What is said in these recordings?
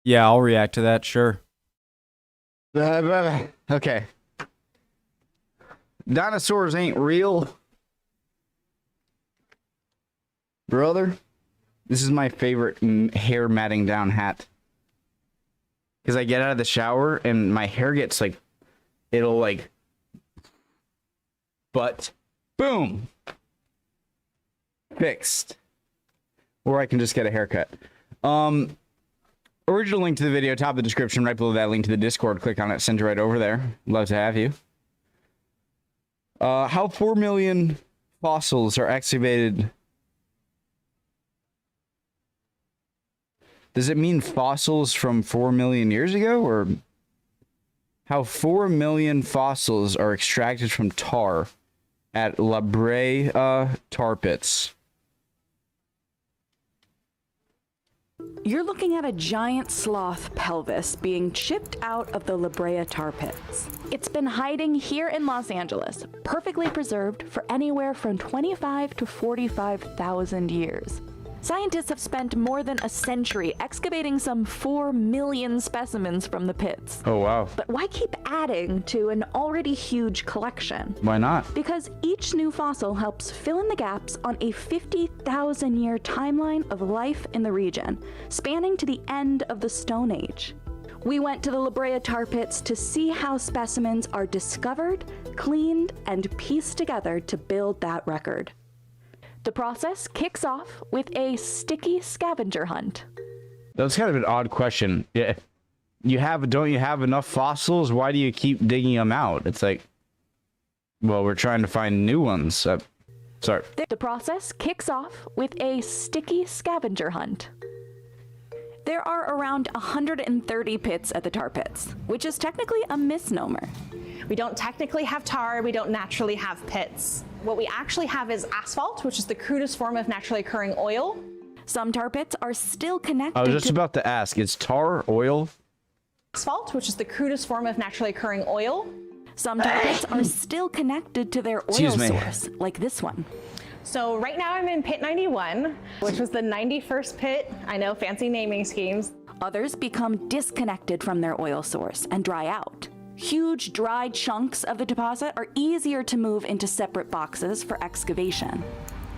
Yeah, I'll react to that, sure. Okay. Dinosaurs ain't real. Brother, this is my favorite hair matting down hat. Because I get out of the shower and my hair gets like, it'll like, but boom, fixed. Or I can just get a haircut. Original link to the video, top of the description, right below that link to the Discord. Click on it, send it right over there. Love to have you. How 4 million fossils are excavated? Does it mean fossils from 4 million years ago, or how 4 million fossils are extracted from tar at Brea tar pits? You're looking at a giant sloth pelvis being chipped out of the Brea tar pits. It's been hiding here in Los Angeles, perfectly preserved for anywhere from 25 to 45,000 years. Scientists have spent more than a century excavating some 4 million specimens from the pits. Oh, wow. But why keep adding to an already huge collection? Why not? Because each new fossil helps fill in the gaps on a 50,000-year timeline of life in the region, spanning to the end of the Stone Age. We went to the Brea tar pits to see how specimens are discovered, cleaned, and pieced together to build that record. The process kicks off with a sticky scavenger hunt. That's kind of an odd question. Yeah, don't you have enough fossils? Why do you keep digging them out? It's like, well, we're trying to find new ones. Sorry. The process kicks off with a sticky scavenger hunt. There are around 130 pits at the tar pits, which is technically a misnomer. We don't technically have tar, we don't naturally have pits. What we actually have is asphalt, which is the crudest form of naturally occurring oil. Some tar pits are still connected I was just about to ask, is tar oil? Asphalt, which is the crudest form of naturally occurring oil. Some tar pits are still connected to their oil source, like this one. So right now I'm in pit 91, which was the 91st pit. I know, fancy naming schemes. Others become disconnected from their oil source and dry out. Huge dry chunks of the deposit are easier to move into separate boxes for excavation.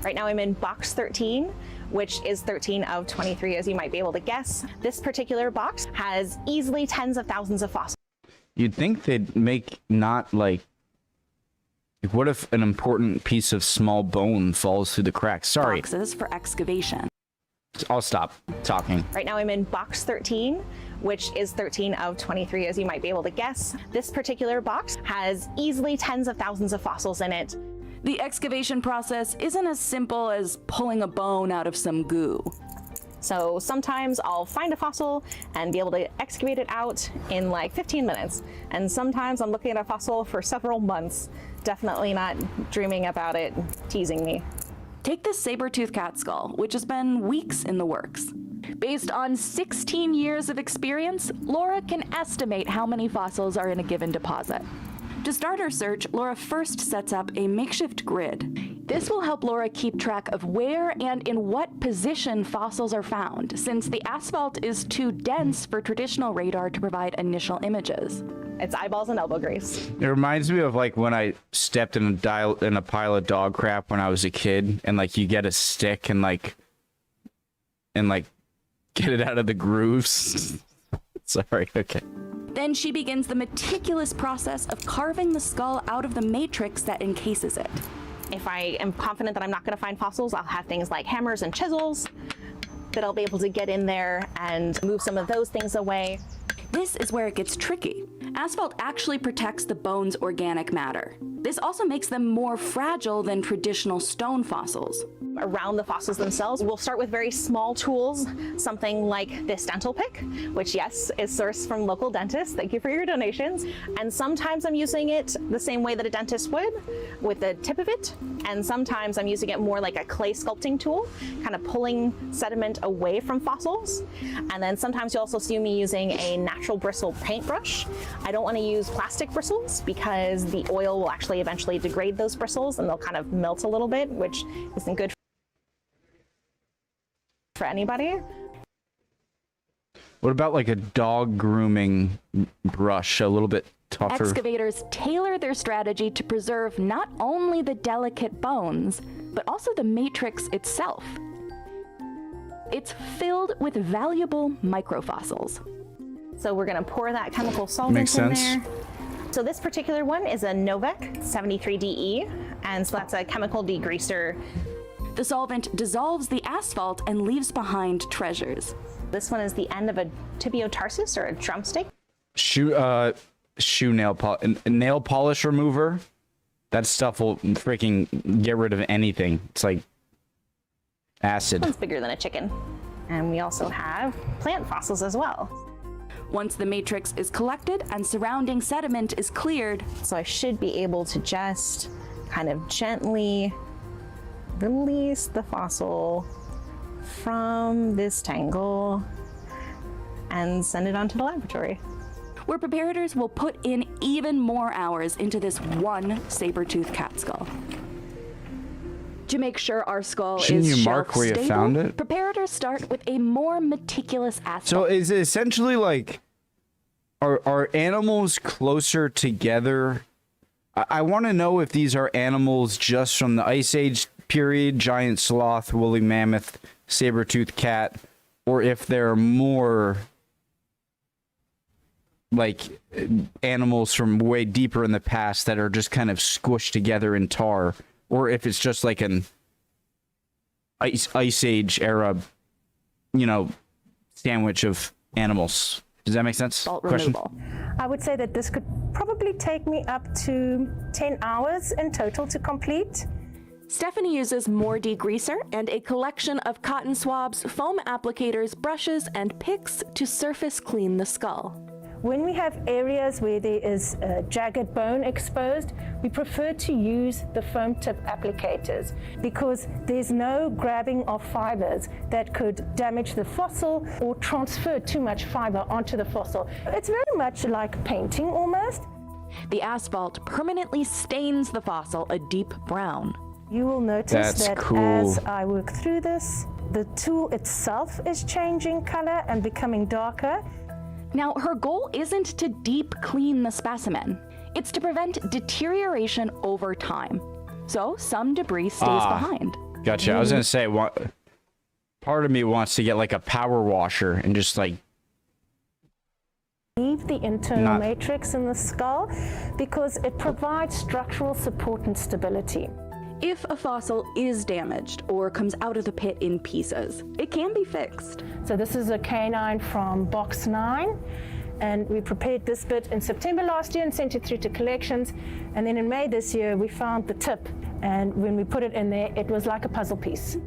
Right now I'm in box 13, which is 13 of 23, as you might be able to guess. This particular box has easily tens of thousands of fossils. You'd think they'd make not like what if an important piece of small bone falls through the cracks? Sorry. Boxes for excavation. I'll stop talking. Right now I'm in box 13, which is 13 of 23, as you might be able to guess. This particular box has easily tens of thousands of fossils in it. The excavation process isn't as simple as pulling a bone out of some goo. So sometimes I'll find a fossil and be able to excavate it out in like 15 minutes. And sometimes I'm looking at a fossil for several months, definitely not dreaming about it, teasing me. Take this saber-toothed cat skull, which has been weeks in the works. Based on 16 years of experience, Laura can estimate how many fossils are in a given deposit. To start her search, Laura first sets up a makeshift grid. This will help Laura keep track of where and in what position fossils are found, since the asphalt is too dense for traditional radar to provide initial images. It's eyeballs and elbow grease. It reminds me of like when I stepped in a pile of dog crap when I was a kid, and like you get a stick and like get it out of the grooves. Sorry, okay. Then she begins the meticulous process of carving the skull out of the matrix that encases it. If I am confident that I'm not going to find fossils, I'll have things like hammers and chisels that I'll be able to get in there and move some of those things away. This is where it gets tricky. Asphalt actually protects the bone's organic matter. This also makes them more fragile than traditional stone fossils. Around the fossils themselves, we'll start with very small tools, something like this dental pick, which yes, is sourced from local dentists. Thank you for your donations. And sometimes I'm using it the same way that a dentist would, with the tip of it. And sometimes I'm using it more like a clay sculpting tool, kind of pulling sediment away from fossils. And then sometimes you also see me using a natural bristle paintbrush. I don't want to use plastic bristles because the oil will actually eventually degrade those bristles and they'll kind of melt a little bit, which isn't good for anybody. What about like a dog grooming brush? A little bit tougher. Excavators tailor their strategy to preserve not only the delicate bones, but also the matrix itself. It's filled with valuable microfossils. So we're going to pour that chemical solvent Makes in sense. there. So this particular one is a Novec 73DE, and so that's a chemical degreaser. The solvent dissolves the asphalt and leaves behind treasures. This one is the end of a tibiotarsus or a drumstick. Nail polish remover. That stuff will freaking get rid of anything. It's like acid. It's bigger than a chicken. And we also have plant fossils as well. Once the matrix is collected and surrounding sediment is cleared, So I should be able to just kind of gently release the fossil from this tangle and send it on to the laboratory. where preparators will put in even more hours into this one saber-toothed cat skull. To make sure our skull Shouldn't is you mark where you shelf-stable, found it? preparators start with a more meticulous asphalt. So is it essentially like, are animals closer together? I want to know if these are animals just from the Ice Age period, giant sloth, woolly mammoth, saber-toothed cat, or if they're more like animals from way deeper in the past that are just kind of squished together in tar, or if it's just like an Ice Age era, sandwich of animals. Does that make sense? Salt removal. I would say that this could probably take me up to 10 hours in total to complete. Stephanie uses more degreaser and a collection of cotton swabs, foam applicators, brushes, and picks to surface clean the skull. When we have areas where there is a jagged bone exposed, we prefer to use the foam tip applicators because there's no grabbing of fibers that could damage the fossil or transfer too much fiber onto the fossil. It's very much like painting almost. The asphalt permanently stains the fossil a deep brown. You will notice That's that cool. as I work through this, the tool itself is changing color and becoming darker. Now, her goal isn't to deep clean the specimen. It's to prevent deterioration over time. So some debris stays behind. Gotcha. I was gonna say, part of me wants to get like a power washer and just like Leave the internal Not- matrix in the skull because it provides structural support and stability. If a fossil is damaged or comes out of the pit in pieces, it can be fixed. So this is a canine from box 9, and we prepared this bit in September last year and sent it through to collections. And then in May this year, we found the tip, and when we put it in there, it was like a puzzle piece.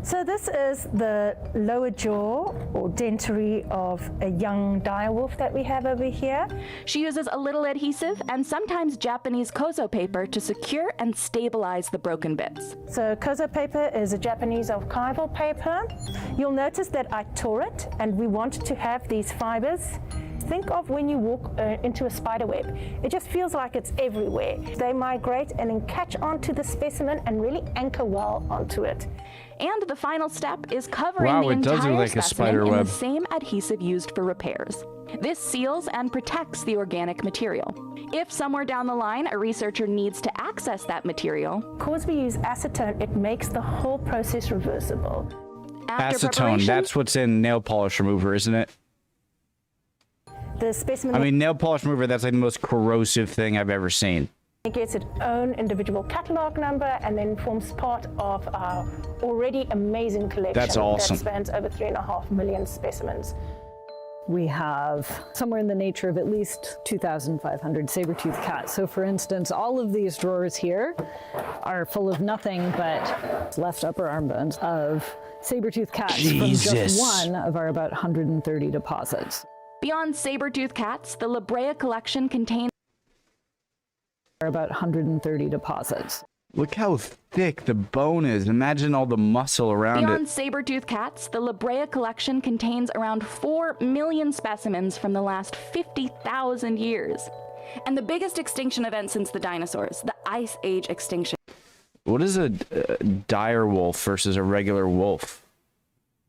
So this is the lower jaw or dentary of a young direwolf that we have over here. She uses a little adhesive and sometimes Japanese kozo paper to secure and stabilize the broken bits. So kozo paper is a Japanese archival paper. You'll notice that I tore it, and we want to have these fibers. Think of when you walk into a spider web. It just feels like it's everywhere. They migrate and then catch onto the specimen and really anchor well onto it. And the final step is covering Wow, the it does look entire like a specimen spider in web. the same adhesive used for repairs. This seals and protects the organic material. If somewhere down the line a researcher needs to access that material, Because we use acetone, it makes the whole process reversible. after acetone. preparation, That's what's in nail polish remover, isn't it? The specimen I mean, nail polish remover, that's like the most corrosive thing I've ever seen. gets its own individual catalog number and then forms part of our already amazing collection That's awesome. that spans over 3.5 million specimens. We have somewhere in the nature of at least 2,500 saber-toothed cats. So for instance, all of these drawers here are full of nothing but left upper arm bones of saber-toothed cats from Jesus. just one of our about 130 deposits. beyond saber-toothed cats, the Brea collection contains About 130 deposits. Look how thick the bone is. Imagine all the muscle around Beyond it. saber-toothed cats, the Brea collection contains around 4 million specimens from the last 50,000 years. And the biggest extinction event since the dinosaurs, the Ice Age extinction. What is a dire wolf versus a regular wolf?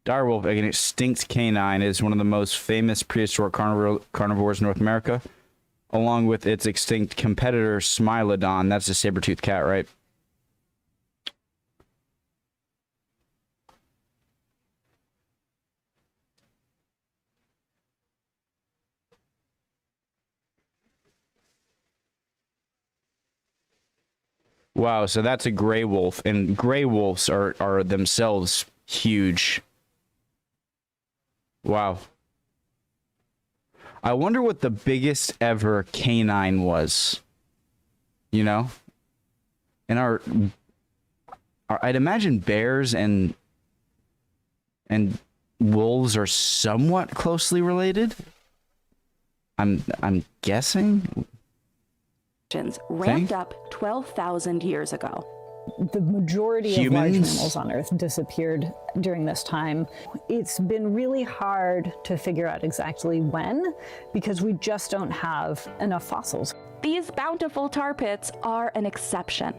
Direwolf, an extinct canine, is one of the most famous prehistoric carnivores in North America, along with its extinct competitor, Smilodon. That's a saber-toothed cat, right? Wow, so that's a gray wolf, and gray wolves are themselves huge. Wow. I wonder what the biggest ever canine was. You know? And I'd imagine bears and wolves are somewhat closely related. I'm guessing. Ramped up 12,000 years ago. The majority of large Humans? mammals on Earth disappeared during this time. It's been really hard to figure out exactly when, because we just don't have enough fossils. These bountiful tar pits are an exception.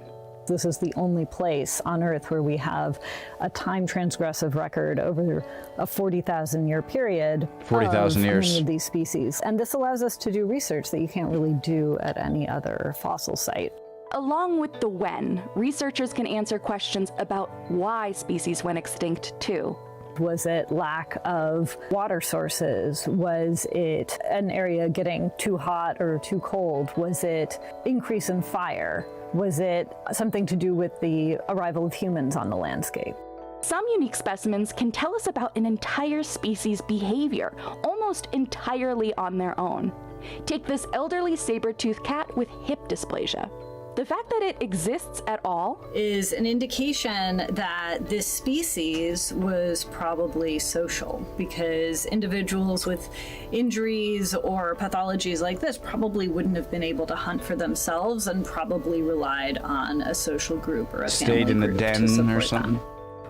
This is the only place on Earth where we have a time transgressive record over a 40,000 year period 40,000 of years. many of these species. And this allows us to do research that you can't really do at any other fossil site. Along with the when, researchers can answer questions about why species went extinct too. Was it lack of water sources? Was it an area getting too hot or too cold? Was it increase in fire? Was it something to do with the arrival of humans on the landscape? Some unique specimens can tell us about an entire species' behavior, almost entirely on their own. Take this elderly saber-toothed cat with hip dysplasia. The fact that it exists at all is an indication that this species was probably social, because individuals with injuries or pathologies like this probably wouldn't have been able to hunt for themselves and probably relied on a social group or a Stayed family in the group to den or support something. them.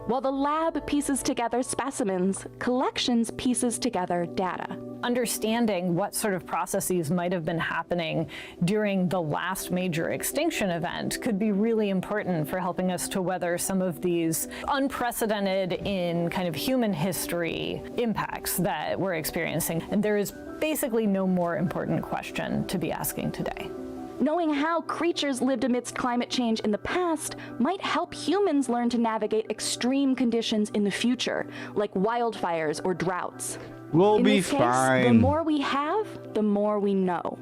While the lab pieces together specimens, collections pieces together data. Understanding what sort of processes might have been happening during the last major extinction event could be really important for helping us to weather some of these unprecedented in kind of human history impacts that we're experiencing. And there is basically no more important question to be asking today. Knowing how creatures lived amidst climate change in the past might help humans learn to navigate extreme conditions in the future, like wildfires or droughts. We'll In be this case, fine. the more we have, the more we know.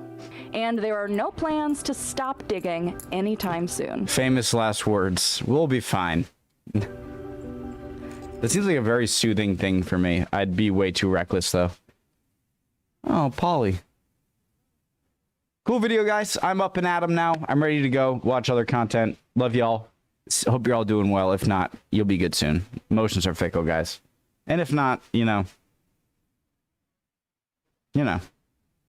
And there are no plans to stop digging anytime soon. Famous last words. We'll be fine. That seems like a very soothing thing for me. I'd be way too reckless, though. Oh, Polly. Cool video, guys. I'm up and at 'em now. I'm ready to go watch other content. Love y'all. Hope you're all doing well. If not, you'll be good soon. Emotions are fickle, guys. And if not, you know.